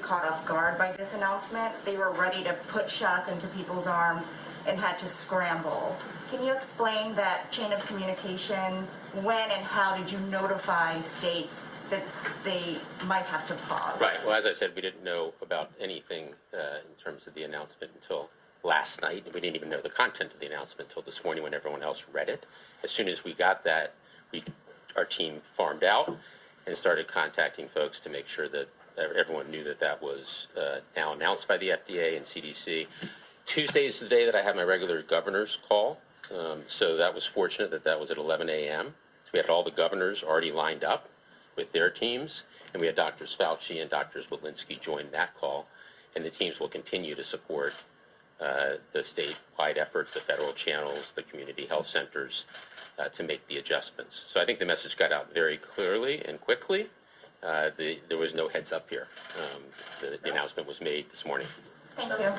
caught off guard by this announcement. They were ready to put shots into people's arms and had to scramble. Can you explain that chain of communication? When and how did you notify states that they might have to pause? Right. Well, as I said, we didn't know about anything in terms of the announcement until last night. We didn't even know the content of the announcement until this morning when everyone else read it. As soon as we got that, our team farmed out and started contacting folks to make sure that everyone knew that that was now announced by the FDA and CDC. Tuesday is the day that I have my regular governor's call. So that was fortunate that that was at 11 a.m. So we had all the governors already lined up with their teams, and we had Drs. Fauci and Drs. Walensky join that call, and the teams will continue to support the statewide efforts, the federal channels, the community health centers to make the adjustments. So I think the message got out very clearly and quickly. There was no heads up here. The announcement was made this morning. Thank you.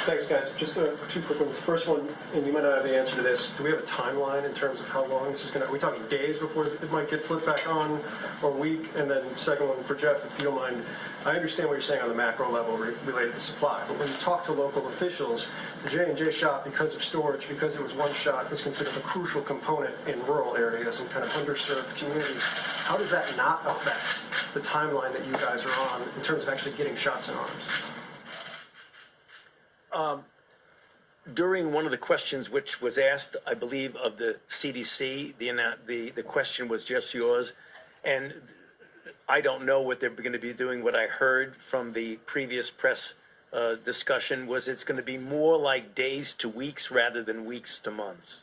Thanks, guys. Just two quick ones. The first one, and you might not have the answer to this, do we have a timeline in terms of how long this is going to, are we talking days before it might get flipped back on, or a week? And then second one for Jeff, if you don't mind, I understand what you're saying on the macro level related to supply, but when you talk to local officials, the J&J shot, because of storage, because it was one shot, was considered a crucial component in rural areas and kind of underserved communities. How does that not affect the timeline that you guys are on in terms of actually getting shots in arms? During one of the questions which was asked, I believe, of the CDC, the question was just yours, and I don't know what they're going to be doing. What I heard from the previous press discussion was it's going to be more like days to weeks rather than weeks to months.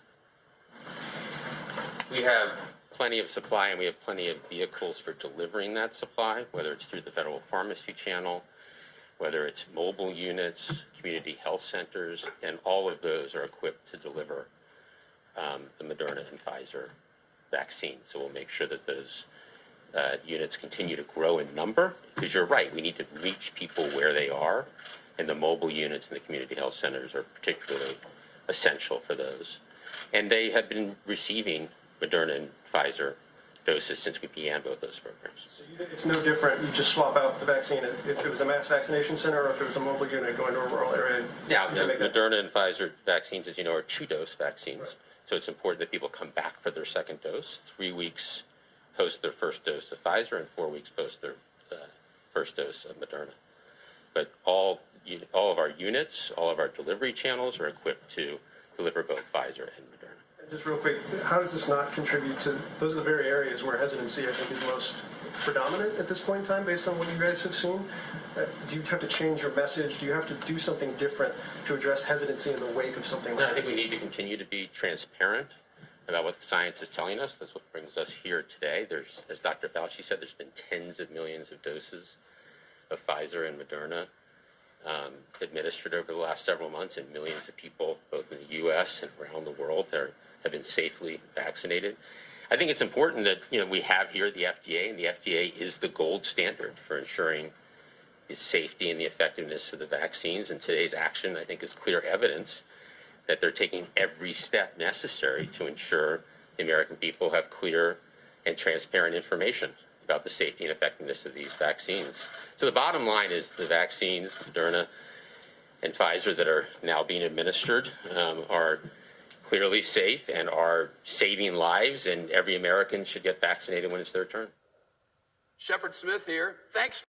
We have plenty of supply, and we have plenty of vehicles for delivering that supply, whether it's through the federal pharmacy channel, whether it's mobile units, community health centers, and all of those are equipped to deliver the Moderna and Pfizer vaccines. So we'll make sure that those units continue to grow in number, because you're right, we need to reach people where they are, and the mobile units and the community health centers are particularly essential for those. And they have been receiving Moderna and Pfizer doses since we began both those programs. So it's no different. You just swap out the vaccine if it was a mass vaccination center or if it was a mobile unit going to a rural area. Yeah, Moderna and Pfizer vaccines, as you know, are 2-dose vaccines. Right. So it's important that people come back for their second dose, 3 weeks post their first dose of Pfizer and 4 weeks post their first dose of Moderna. But all of our units, all of our delivery channels are equipped to deliver both Pfizer and Moderna. Just real quick, how does this not contribute to, those are the very areas where hesitancy, I think, is most predominant at this point in time, based on what you guys have seen? Do you have to change your message? Do you have to do something different to address hesitancy in the wake of something like this? I think we need to continue to be transparent about what the science is telling us. That's what brings us here today. There's, as Dr. Fauci said, there's been tens of millions of doses of Pfizer and Moderna administered over the last several months, and millions of people, both in the U.S. and around the world, have been safely vaccinated. I think it's important that we have here the FDA, and the FDA is the gold standard for ensuring the safety and the effectiveness of the vaccines. And today's action, I think, is clear evidence that they're taking every step necessary to ensure the American people have clear and transparent information about the safety and effectiveness of these vaccines. So the bottom line is the vaccines, Moderna and Pfizer, that are now being administered are clearly safe and are saving lives, and every American should get vaccinated when it's their turn. Shepard Smith here. Thanks.